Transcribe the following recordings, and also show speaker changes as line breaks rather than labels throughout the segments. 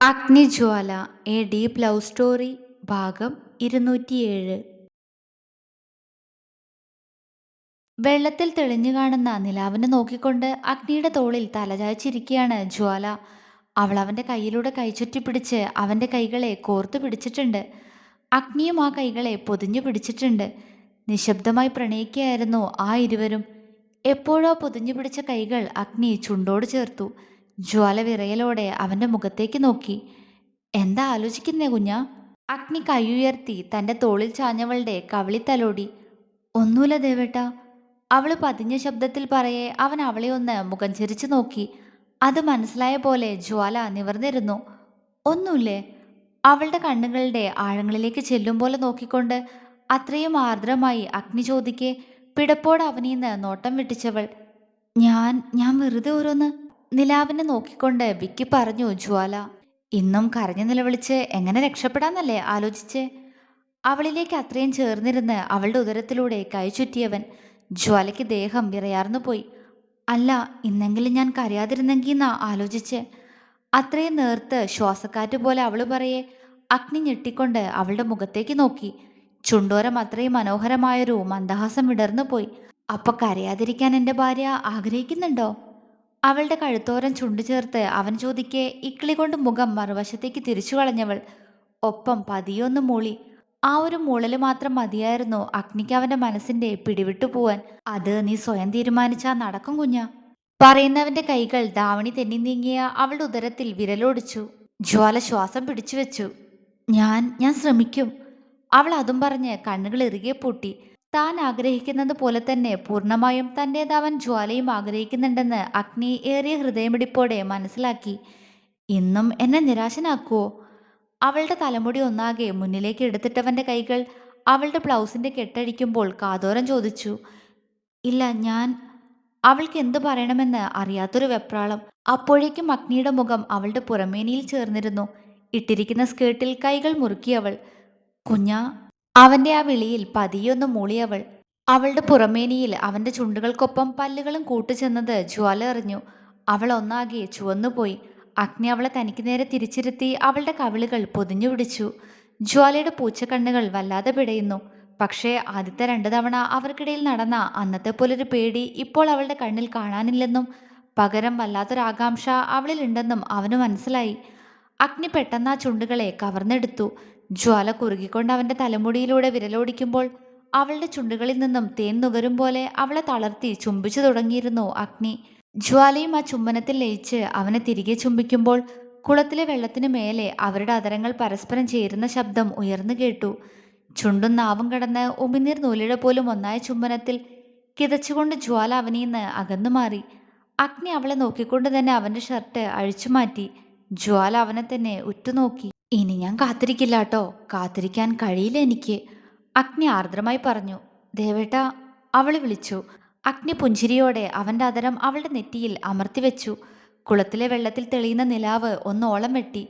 അഗ്നിജ്വാല A deep love story ഭാഗം 207. വെള്ളത്തിൽ തെളിഞ്ഞു കാണുന്ന നിലാവിനെ നോക്കിക്കൊണ്ട് അഗ്നിയുടെ തോളിൽ തലചായ്ച്ചിരിക്കുകയാണ് ജ്വാല. അവൾ അവൻ്റെ കയ്യിലൂടെ കൈചുറ്റി പിടിച്ച് അവൻ്റെ കൈകളെ കോർത്തു പിടിച്ചിട്ടുണ്ട്. അഗ്നിയും ആ കൈകളെ പൊതിഞ്ഞു പിടിച്ചിട്ടുണ്ട്. നിശബ്ദമായി പ്രണയിക്കുകയായിരുന്നു ആ ഇരുവരും. എപ്പോഴോ പൊതിഞ്ഞു പിടിച്ച കൈകൾ അഗ്നി ചുണ്ടോട് ചേർത്തു. ജ്വാല വിറയലോടെ അവൻ്റെ മുഖത്തേക്ക് നോക്കി. എന്താ ആലോചിക്കുന്നേ കുഞ്ഞാ? അഗ്നി കൈയുയർത്തി തൻ്റെ തോളിൽ ചാഞ്ഞവളുടെ കവിളി തലോടി. ഒന്നൂല ദേവേട്ട. അവള് പതിഞ്ഞ ശബ്ദത്തിൽ പറയെ അവൻ അവളെ ഒന്ന് മുഖം ചിരിച്ചു നോക്കി. അത് മനസ്സിലായ പോലെ ജ്വാല നിവർന്നിരുന്നു. ഒന്നൂല്ലേ? അവളുടെ കണ്ണുകളുടെ ആഴങ്ങളിലേക്ക് ചെല്ലും പോലെ നോക്കിക്കൊണ്ട് അത്രയും ആർദ്രമായി അഗ്നി ചോദിക്കെ പിടപ്പോട് അവനീന്ന് നോട്ടം വെട്ടിച്ചവൾ. ഞാൻ വെറുതെ ഓരോന്ന്. നിലാവിനെ നോക്കിക്കൊണ്ട് വിക്കി പറഞ്ഞു ജ്വാല. ഇന്നും കരഞ്ഞു നിലവിളിച്ച് എങ്ങനെ രക്ഷപ്പെടാന്നല്ലേ ആലോചിച്ച്? അവളിലേക്ക് അത്രയും ചേർന്നിരുന്ന് അവളുടെ ഉദരത്തിലൂടെ കൈ ചുറ്റിയവൻ. ജ്വാലയ്ക്ക് ദേഹം വിറയാർന്നു പോയി. അല്ല, ഇന്നെങ്കിലും ഞാൻ കരയാതിരുന്നെങ്കിന്നാ ആലോചിച്ച്. അത്രയും നേർത്ത് ശ്വാസക്കാറ്റ് പോലെ അവള് പറയെ അഗ്നി ഞെട്ടിക്കൊണ്ട് അവളുടെ മുഖത്തേക്ക് നോക്കി. ചുണ്ടോരം അത്രയും മനോഹരമായൊരു മന്ദഹാസം വിടർന്നു പോയി. അപ്പൊ കരയാതിരിക്കാൻ എൻ്റെ ഭാര്യ ആഗ്രഹിക്കുന്നുണ്ടോ? അവളുടെ കഴുത്തോരം ചുണ്ടു ചേർത്ത് അവൻ ചോദിക്കെ ഇക്കിളി കൊണ്ട് മുഖം മറുവശത്തേക്ക് തിരിച്ചു കളഞ്ഞവൾ. ഒപ്പം പതിയൊന്ന് മൂളി. ആ ഒരു മൂളല് മാത്രം മതിയായിരുന്നു അഗ്നിക്ക് അവന്റെ മനസ്സിന്റെ പിടിവിട്ടു പോവാൻ. അത് നീ സ്വയം തീരുമാനിച്ചാ നടക്കും കുഞ്ഞ. പറയുന്നവന്റെ കൈകൾ ധാവണി തെന്നി നീങ്ങിയ അവളുടെ ഉദരത്തിൽ വിരലോടിച്ചു. ജ്വാല ശ്വാസം പിടിച്ചു വെച്ചു. ഞാൻ ശ്രമിക്കും. അവൾ അതും പറഞ്ഞ് കണ്ണുകൾ ഇറുകെ പൂട്ടി. താൻ ആഗ്രഹിക്കുന്നത് പോലെ തന്നെ പൂർണ്ണമായും തൻ്റേതാവാൻ ജ്വാലയും ആഗ്രഹിക്കുന്നുണ്ടെന്ന് അഗ്നി ഏറിയ ഹൃദയമിടിപ്പോടെ മനസ്സിലാക്കി. ഇന്നും എന്നെ നിരാശനാക്കുവോ? അവളുടെ തലമുടി ഒന്നാകെ മുന്നിലേക്ക് എടുത്തിട്ടവൻ്റെ കൈകൾ അവളുടെ ബ്ലൗസിൻ്റെ കെട്ടഴിക്കുമ്പോൾ കാതോരം ചോദിച്ചു. ഇല്ല, അവൾക്ക് എന്തു പറയണമെന്ന് അറിയാത്തൊരു വെപ്രാളം. അപ്പോഴേക്കും അഗ്നിയുടെ മുഖം അവളുടെ പുറമേനിയിൽ ചേർന്നിരുന്നു. ഇട്ടിരിക്കുന്ന സ്കേർട്ടിൽ കൈകൾ മുറുക്കിയവൾ. കുഞ്ഞാ. അവന്റെ ആ വിളിയിൽ പതിയൊന്ന് മൂളിയവൾ. അവളുടെ പുറമേനിയിൽ അവന്റെ ചുണ്ടുകൾക്കൊപ്പം പല്ലുകളും കൂട്ടുചെന്നത് ജ്വാല അറിഞ്ഞു. അവൾ ഒന്നാകെ ചുവന്നുപോയി. അഗ്നി അവളെ തനിക്ക് നേരെ തിരിച്ചിരുത്തി അവളുടെ കവിളുകൾ പൊതിഞ്ഞു പിടിച്ചു. ജ്വാലയുടെ പൂച്ചക്കണ്ണുകൾ വല്ലാതെ പിടയുന്നു. പക്ഷേ ആദ്യത്തെ 2 തവണ അവർക്കിടയിൽ നടന്ന അന്നത്തെ പോലൊരു പേടി ഇപ്പോൾ അവളുടെ കണ്ണിൽ കാണാനില്ലെന്നും പകരം വല്ലാത്തൊരാകാംക്ഷ അവളിലുണ്ടെന്നും അവന് മനസ്സിലായി. അഗ്നി പെട്ടെന്ന് ആ ചുണ്ടുകളെ കവർന്നെടുത്തു. ജ്വാല കുറുകിക്കൊണ്ട് അവന്റെ തലമുടിയിലൂടെ വിരലോടിക്കുമ്പോൾ അവളുടെ ചുണ്ടുകളിൽ നിന്നും തേൻ നുകരും പോലെ അവളെ തളർത്തി ചുംബിച്ചു തുടങ്ങിയിരുന്നു അഗ്നി. ജ്വാലയും ആ ചുംബനത്തിൽ ലയിച്ച് അവനെ തിരികെ ചുംബിക്കുമ്പോൾ കുളത്തിലെ വെള്ളത്തിനു മേലെ അവരുടെ അതരങ്ങൾ പരസ്പരം ചേരുന്ന ശബ്ദം ഉയർന്നു കേട്ടു. ചുണ്ടും നാവും കടന്ന് ഉമിനീർ നൂലിഴ പോലും ഒന്നായ ചുംബനത്തിൽ കിതച്ചുകൊണ്ട് ജ്വാല അവനീന്ന് അകന്നു മാറി. അഗ്നി അവളെ നോക്കിക്കൊണ്ട് തന്നെ അവന്റെ ഷർട്ട് അഴിച്ചു മാറ്റി. ജ്വാല അവനെ തന്നെ ഉറ്റുനോക്കി. ഇനി ഞാൻ കാത്തിരിക്കില്ലാട്ടോ. കാത്തിരിക്കാൻ കഴിയില്ല എനിക്ക്, അഗ്നി ആർദ്രമായി പറഞ്ഞു. ദേവേട്ട, അവള് വിളിച്ചു. അഗ്നി പുഞ്ചിരിയോടെ അവൻ്റെ അതരം അവളുടെ നെറ്റിയിൽ അമർത്തിവെച്ചു. കുളത്തിലെ വെള്ളത്തിൽ തെളിയുന്ന നിലാവ് ഒന്നോളം വെട്ടി.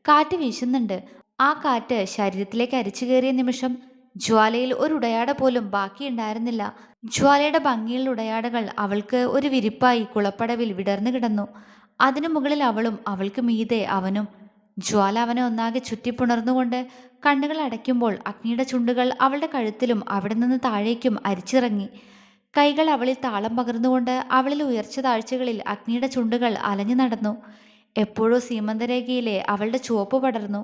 കാറ്റ് വീശുന്നുണ്ട്. ആ കാറ്റ് ശരീരത്തിലേക്ക് അരിച്ചു കയറിയ നിമിഷം ജ്വാലയിൽ ഒരു ഉടയാട പോലും ബാക്കിയുണ്ടായിരുന്നില്ല. ജ്വാലയുടെ ഭംഗിയുള്ള ഉടയാടകൾ അവൾക്ക് ഒരു വിരിപ്പായി കുളപ്പടവിൽ വിടർന്നു കിടന്നു. അതിനു മുകളിൽ അവളും അവൾക്ക് മീതെ അവനും. ജ്വാല അവനെ ഒന്നാകെ ചുറ്റിപ്പുണർന്നുകൊണ്ട് കണ്ണുകൾ അടയ്ക്കുമ്പോൾ അഗ്നിയുടെ ചുണ്ടുകൾ അവളുടെ കഴുത്തിലും അവിടെ നിന്ന് താഴേക്കും അരിച്ചിറങ്ങി. കൈകൾ അവളിൽ താളം പകർന്നുകൊണ്ട് അവളിൽ ഉയർച്ച താഴ്ചകളിൽ അഗ്നിയുടെ ചുണ്ടുകൾ അലഞ്ഞു നടന്നു. എപ്പോഴോ സീമന്തരേഖയിലെ അവളുടെ ചുവപ്പ് പടർന്നു.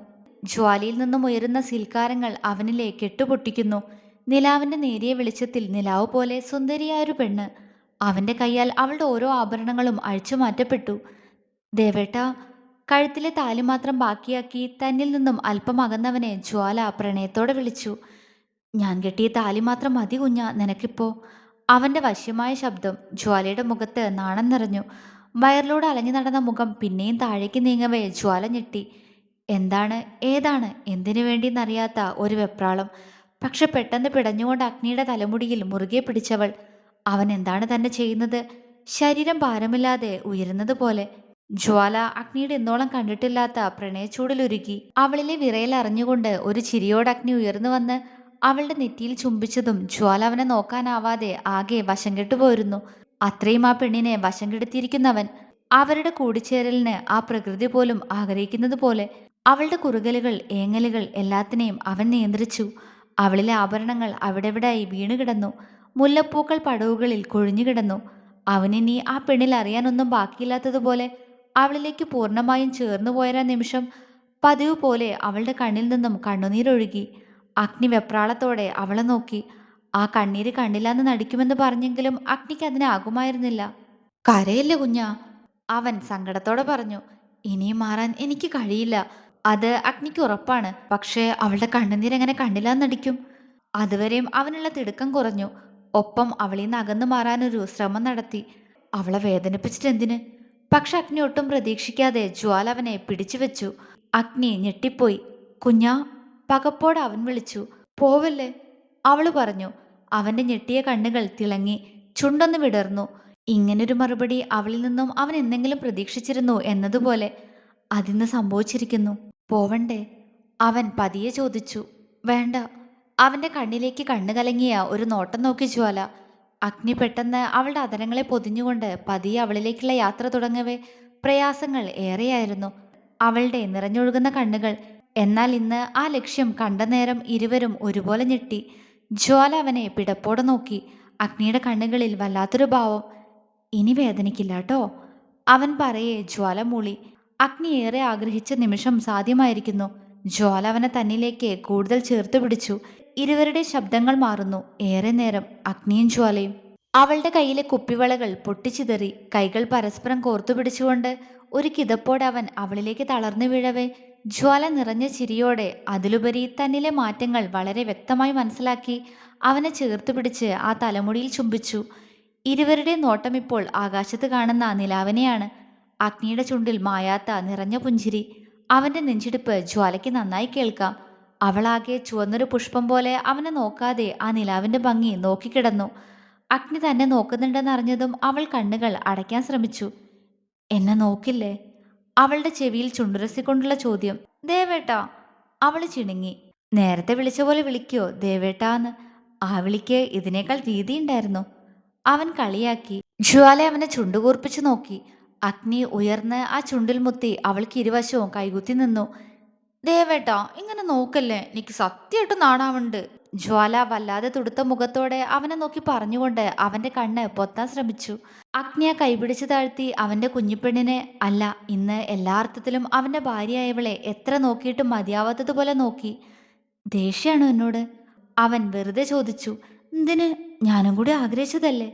ജ്വാലയിൽ നിന്നും ഉയരുന്ന സീൽക്കാരങ്ങൾ അവനിലെ കെട്ടുപൊട്ടിക്കുന്നു. നിലാവിൻ്റെ നേരിയ വെളിച്ചത്തിൽ നിലാവ് പോലെ സുന്ദരിയായൊരു പെണ്ണ്. അവൻ്റെ കൈയാൽ അവളുടെ ഓരോ ആഭരണങ്ങളും അഴിച്ചു മാറ്റപ്പെട്ടു. ദേവേട്ട, കഴുത്തിലെ താലി മാത്രം ബാക്കിയാക്കി തന്നിൽ നിന്നും അല്പം അകന്നവനെ ജ്വാല പ്രണയത്തോടെ വിളിച്ചു. ഞാൻ കെട്ടിയ താലി മാത്രം മതി കുഞ്ഞ നിനക്കിപ്പോ. അവൻ്റെ വശ്യമായ ശബ്ദം. ജ്വാലയുടെ മുഖത്ത് നാണം നിറഞ്ഞു. വയറിലൂടെ അലഞ്ഞു നടന്ന മുഖം പിന്നെയും താഴേക്ക് നീങ്ങവേ ജ്വാല ഞെട്ടി. എന്താണ്, ഏതാണ്, എന്തിനു വേണ്ടിയെന്നറിയാത്ത ഒരു വെപ്രാളം. പക്ഷെ പെട്ടെന്ന് പിടഞ്ഞുകൊണ്ട് അഗ്നിയുടെ തലമുടിയിൽ മുറുകെ പിടിച്ചവൾ. അവൻ എന്താണ് തന്നെ ചെയ്യുന്നത്? ശരീരം ഭാരമില്ലാതെ ഉയരുന്നത് പോലെ. ജ്വാല അഗ്നിയുടെ എന്നോളം കണ്ടിട്ടില്ലാത്ത പ്രണയച്ചൂടിലുരുകി. അവളിലെ വിറയൽ അറിഞ്ഞുകൊണ്ട് ഒരു ചിരിയോട് അഗ്നി ഉയർന്നു വന്ന് അവളുടെ നെറ്റിയിൽ ചുംബിച്ചതും ജ്വാല അവനെ നോക്കാനാവാതെ ആകെ വശം കെട്ടുപോയിരുന്നു. അത്രയും ആ പെണ്ണിനെ വശം കെടുത്തിയിരിക്കുന്നവൻ. അവരുടെ കൂടിച്ചേരലിന് ആ പ്രകൃതി പോലും ആഗ്രഹിക്കുന്നത് പോലെ. അവളുടെ കുറുകലുകൾ, ഏങ്ങലുകൾ എല്ലാത്തിനെയും അവൻ നിയന്ത്രിച്ചു. അവളിലെ ആഭരണങ്ങൾ അവിടെവിടായി വീണുകിടന്നു. മുല്ലപ്പൂക്കൾ പടവുകളിൽ കൊഴിഞ്ഞുകിടന്നു. അവനിനി ആ പെണ്ണിൽ അറിയാനൊന്നും ബാക്കിയില്ലാത്തതുപോലെ അവളിലേക്ക് പൂർണ്ണമായും ചേർന്നു പോയൊരാ നിമിഷം പതിവ് പോലെ അവളുടെ കണ്ണിൽ നിന്നും കണ്ണുനീരൊഴുകി. അഗ്നി വെപ്രാളത്തോടെ അവളെ നോക്കി. ആ കണ്ണീര് കണ്ടില്ലാന്ന് നടിക്കുമെന്ന് പറഞ്ഞെങ്കിലും അഗ്നിക്ക് അതിനാകുമായിരുന്നില്ല. കരയല്ലേ കുഞ്ഞാ, അവൻ സങ്കടത്തോടെ പറഞ്ഞു. ഇനിയും മാറാൻ എനിക്ക് കഴിയില്ല. അത് അഗ്നിക്ക് ഉറപ്പാണ്. പക്ഷേ അവളുടെ കണ്ണുനീരെങ്ങനെ കണ്ടില്ലാന്ന് നടിക്കും? അതുവരെയും അവനുള്ള തിടുക്കം കുറഞ്ഞു. ഒപ്പം അവളിൽ നിന്ന് അകന്നു മാറാനൊരു ശ്രമം നടത്തി. അവളെ വേദനിപ്പിച്ചിട്ട് എന്തിന്? പക്ഷെ അഗ്നി ഒട്ടും പ്രതീക്ഷിക്കാതെ ജ്വാല അവനെ പിടിച്ചു വെച്ചു. അഗ്നി ഞെട്ടിപ്പോയി. കുഞ്ഞാ, പകപ്പോടെ അവൻ വിളിച്ചു. പോവല്ലേ, അവള് പറഞ്ഞു. അവന്റെ ഞെട്ടിയ കണ്ണുകൾ തിളങ്ങി, ചുണ്ടൊന്ന് വിടർന്നു. ഇങ്ങനൊരു മറുപടി അവളിൽ നിന്നും അവൻ എന്തെങ്കിലും പ്രതീക്ഷിച്ചിരുന്നു എന്നതുപോലെ. അതിന്ന് സംഭവിച്ചിരിക്കുന്നു. പോവണ്ടേ, അവൻ പതിയെ ചോദിച്ചു. വേണ്ട. അവന്റെ കണ്ണിലേക്ക് കണ്ണു കലങ്ങിയ ഒരു നോട്ടം നോക്കി ജ്വാല. അഗ്നി പെട്ടെന്ന് അവളുടെ അധരങ്ങളെ പൊതിഞ്ഞുകൊണ്ട് പതിയെ അവളിലേക്കുള്ള യാത്ര തുടങ്ങവേ പ്രയാസങ്ങൾ ഏറെയായിരുന്നു. അവളുടെ നിറഞ്ഞൊഴുകുന്ന കണ്ണുകൾ. എന്നാൽ ഇന്ന് ആ ലക്ഷ്യം കണ്ട നേരം ഇരുവരും ഒരുപോലെ ഞെട്ടി. ജ്വാല അവനെ പിടപ്പോടെ നോക്കി. അഗ്നിയുടെ കണ്ണുകളിൽ വല്ലാത്തൊരു ഭാവം. ഇനി വേദനിക്കില്ല ട്ടോ, അവൻ പറയെ ജ്വാല മൂളി. അഗ്നി ഏറെ ആഗ്രഹിച്ച നിമിഷം സാധ്യമായിരിക്കുന്നു. ജ്വാല അവനെ തന്നിലേക്ക് കൂടുതൽ ചേർത്തു പിടിച്ചു. ഇരുവരുടെ ശബ്ദങ്ങൾ മാറുന്നു. ഏറെ നേരം അഗ്നിയും ജ്വാലയും. അവളുടെ കയ്യിലെ കുപ്പിവളകൾ പൊട്ടിച്ചിതറി. കൈകൾ പരസ്പരം കോർത്തു പിടിച്ചുകൊണ്ട് ഒരു കിതപ്പോടെ അവൻ അവളിലേക്ക് തളർന്നു വീഴവേ ജ്വാല നിറഞ്ഞ ചിരിയോടെ, അതിലുപരി തന്നിലെ മാറ്റങ്ങൾ വളരെ വ്യക്തമായി മനസ്സിലാക്കി, അവനെ ചേർത്തു പിടിച്ച് ആ തലമുടിയിൽ ചുംബിച്ചു. ഇരുവരുടെ നോട്ടം ഇപ്പോൾ ആകാശത്ത് കാണുന്ന നിലാവിനെയാണ്. അഗ്നിയുടെ ചുണ്ടിൽ മായാത്ത നിറഞ്ഞ പുഞ്ചിരി. അവന്റെ നെഞ്ചിടിപ്പ് ജ്വാലയ്ക്ക് നന്നായി കേൾക്കാം. അവളാകെ ചുവന്നൊരു പുഷ്പം പോലെ അവനെ നോക്കാതെ ആ നിലാവിന്റെ ഭംഗി നോക്കിക്കിടന്നു. അഗ്നി തന്നെ നോക്കുന്നുണ്ടെന്നറിഞ്ഞതും അവൾ കണ്ണുകൾ അടയ്ക്കാൻ ശ്രമിച്ചു. എന്നെ നോക്കില്ലേ, അവളുടെ ചെവിയിൽ ചുണ്ടുരസിക്കൊണ്ടുള്ള ചോദ്യം. ദേവേട്ടാ, അവള് ചിണുങ്ങി. നേരത്തെ വിളിച്ച പോലെ വിളിക്കോ ദേവേട്ടാന്ന്? ആ വിളിക്ക് ഇതിനേക്കാൾ രീതിയുണ്ടായിരുന്നു. അവൻ കളിയാക്കി. ജ്വാല അവനെ ചുണ്ടുകൂർപ്പിച്ചു നോക്കി. അഗ്നി ഉയർന്ന് ആ ചുണ്ടിൽ മുത്തി അവൾക്ക് ഇരുവശവും കൈകുത്തി നിന്നു. ദേവേട്ടാ, ഇങ്ങനെ നോക്കല്ലേ, എനിക്ക് സത്യമായിട്ട് നാണാവുണ്ട്. ജ്വാല വല്ലാതെ തുടുത്ത മുഖത്തോടെ അവനെ നോക്കി പറഞ്ഞുകൊണ്ട് അവന്റെ കണ്ണ് പൊത്താൻ ശ്രമിച്ചു. അഗ്നി ആ കൈപിടിച്ചു താഴ്ത്തി അവന്റെ കുഞ്ഞിപ്പെണ്ണിനെ, അല്ല ഇന്ന് എല്ലാ അർത്ഥത്തിലും അവന്റെ ഭാര്യയായവളെ എത്ര നോക്കിയിട്ടും മതിയാവാത്തതുപോലെ നോക്കി. ദേഷ്യാണോ എന്നോട്? അവൻ വെറുതെ ചോദിച്ചു. എന്തിന്? ഞാനും കൂടി ആഗ്രഹിച്ചതല്ലേ.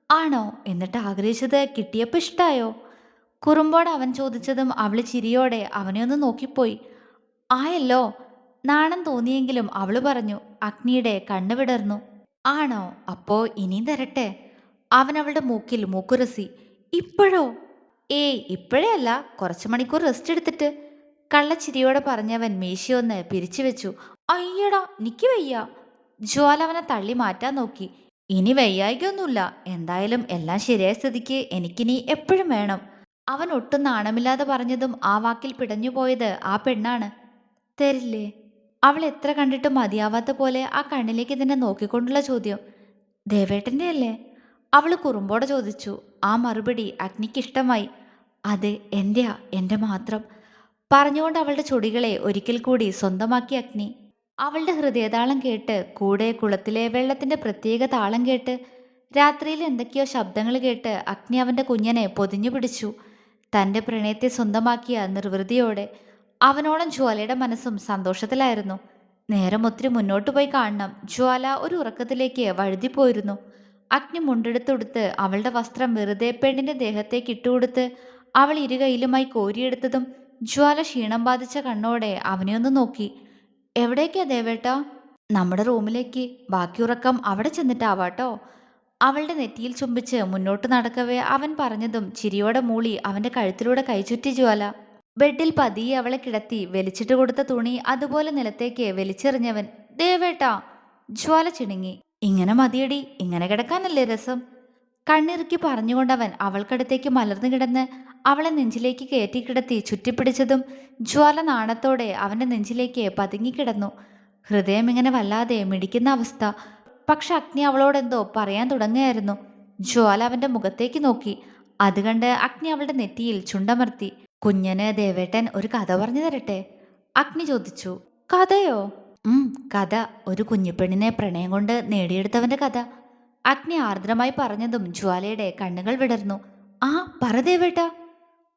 ആണോ? എന്നിട്ട് ആഗ്രഹിച്ചത് കിട്ടിയപ്പോൾ ഇഷ്ടായോ? കുറുമ്പോടെ അവൻ ചോദിച്ചതും അവള് ചിരിയോടെ അവനെ ഒന്ന് നോക്കിപ്പോയി. ആയല്ലോ. നാണം തോന്നിയെങ്കിലും അവള് പറഞ്ഞു. അഗ്നിയുടെ കണ്ണ് വിടർന്നു. ആണോ? അപ്പോ ഇനിയും തരട്ടെ? അവൻ അവളുടെ മൂക്കിൽ മൂക്കുരസി. ഇപ്പോഴോ? ഏയ് ഇപ്പോഴേ അല്ല, കുറച്ച് മണിക്കൂർ റെസ്റ്റ് എടുത്തിട്ട്. കള്ളച്ചിരിയോടെ പറഞ്ഞവൻ മീശയൊന്ന് പിരിച്ചു വെച്ചു. അയ്യടാ, നിക്ക് വയ്യ. ജ്വാല അവനെ തള്ളി മാറ്റാൻ നോക്കി. ഇനി വയ്യായികൊന്നുമില്ല. എന്തായാലും എല്ലാം ശരിയായ സ്ഥിതിക്ക് എനിക്കിനി എപ്പോഴും വേണം. അവൻ ഒട്ടും നാണമില്ലാതെ പറഞ്ഞതും ആ വാക്കിൽ പിടഞ്ഞുപോയത് ആ പെണ്ണാണ്. തരില്ലേ? അവൾ എത്ര കണ്ടിട്ടും മതിയാവാത്ത പോലെ ആ കണ്ണിലേക്ക് തന്നെ നോക്കിക്കൊണ്ടുള്ള ചോദ്യം. ദേവേട്ടൻ്റെ അല്ലേ? അവൾ കുറുമ്പോടെ ചോദിച്ചു. ആ മറുപടി അഗ്നിക്ക് ഇഷ്ടമായി. അതെ, എൻ്റെയാ, എൻ്റെ മാത്രം. പറഞ്ഞുകൊണ്ട് അവളുടെ ചൊടികളെ ഒരിക്കൽ കൂടി സ്വന്തമാക്കി അഗ്നി. അവളുടെ ഹൃദയതാളം കേട്ട്, കൂടെ കുളത്തിലെ വെള്ളത്തിന്റെ പ്രത്യേക താളം കേട്ട്, രാത്രിയിൽ എന്തൊക്കെയോ ശബ്ദങ്ങൾ കേട്ട് അഗ്നി അവന്റെ കുഞ്ഞനെ പൊതിഞ്ഞു പിടിച്ചു. തന്റെ പ്രണയത്തെ സ്വന്തമാക്കിയ നിർവൃതിയോടെ. അവനോളം ജ്വാലയുടെ മനസ്സും സന്തോഷത്തിലായിരുന്നു. നേരം ഒത്തിരി മുന്നോട്ട് പോയി കാണണം. ജ്വാല ഒരു ഉറക്കത്തിലേക്ക് വഴുതിപ്പോയിരുന്നു. അഗ്നി മുണ്ടെടുത്തൊടുത്ത് അവളുടെ വസ്ത്രം വെറുതെ പെണ്ണിന്റെ ദേഹത്തേക്ക് ഇട്ടുകൊടുത്ത് അവൾ ഇരുകൈയിലുമായി കോരിയെടുത്തതും ജ്വാല ക്ഷീണം ബാധിച്ച കണ്ണോടെ അവനെ ഒന്ന് നോക്കി. എവിടേക്കാ ദേവേട്ടാ? നമ്മുടെ റൂമിലേക്ക്. ബാക്കി ഉറക്കം അവിടെ ചെന്നിട്ടാവാട്ടോ. അവളുടെ നെറ്റിയിൽ ചുംബിച്ച് മുന്നോട്ട് നടക്കവേ അവൻ പറഞ്ഞതും ചിരിയോടെ മൂളി അവന്റെ കഴുത്തിലൂടെ കൈചുറ്റി ജ്വാല. ബെഡിൽ പതിയെ അവളെ കിടത്തി വലിച്ചിട്ട് കൊടുത്ത തുണി അതുപോലെ നിലത്തേക്ക് വലിച്ചെറിഞ്ഞവൻ. ദേവേട്ടാ! ജ്വാല ചിണുങ്ങി. ഇങ്ങനെ മതിയടി, ഇങ്ങനെ കിടക്കാനല്ലേ രസം. കണ്ണിറുക്കി പറഞ്ഞുകൊണ്ടവൻ അവൾക്കടുത്തേക്ക് മലർന്നു കിടന്ന് അവളെ നെഞ്ചിലേക്ക് കയറ്റിക്കിടത്തി ചുറ്റിപ്പിടിച്ചതും ജ്വാല നാണത്തോടെ അവന്റെ നെഞ്ചിലേക്ക് പതുങ്ങിക്കിടന്നു. ഹൃദയം ഇങ്ങനെ വല്ലാതെ മിടിക്കുന്ന അവസ്ഥ. പക്ഷെ അഗ്നി അവളോടെന്തോ പറയാൻ തുടങ്ങുകയായിരുന്നു. ജ്വാല അവന്റെ മുഖത്തേക്ക് നോക്കി. അത് കണ്ട് അഗ്നി അവളുടെ നെറ്റിയിൽ ചുണ്ടമർത്തി. കുഞ്ഞന് ദേവേട്ടൻ ഒരു കഥ പറഞ്ഞു തരട്ടെ? അഗ്നി ചോദിച്ചു. കഥയോ? ഉം, കഥ. ഒരു കുഞ്ഞിപ്പെണ്ണിനെ പ്രണയം കൊണ്ട് നേടിയെടുത്തവന്റെ കഥ. അഗ്നി ആർദ്രമായി പറഞ്ഞതും ജ്വാലയുടെ കണ്ണുകൾ വിടർന്നു. ആ, പറ ദേവേട്ടാ.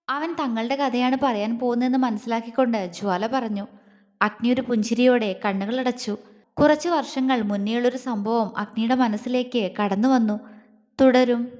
അവൻ തങ്ങളുടെ കഥയാണ് പറയാൻ പോകുന്നതെന്ന് മനസ്സിലാക്കിക്കൊണ്ട് ജ്വാല പറഞ്ഞു. അഗ്നി ഒരു പുഞ്ചിരിയോടെ കണ്ണുകൾ അടച്ചു. കുറച്ചു വർഷങ്ങൾ മുന്നേയുള്ളൊരു സംഭവം അഗ്നിയുടെ മനസ്സിലേക്ക് കടന്നു വന്നു. തുടരും.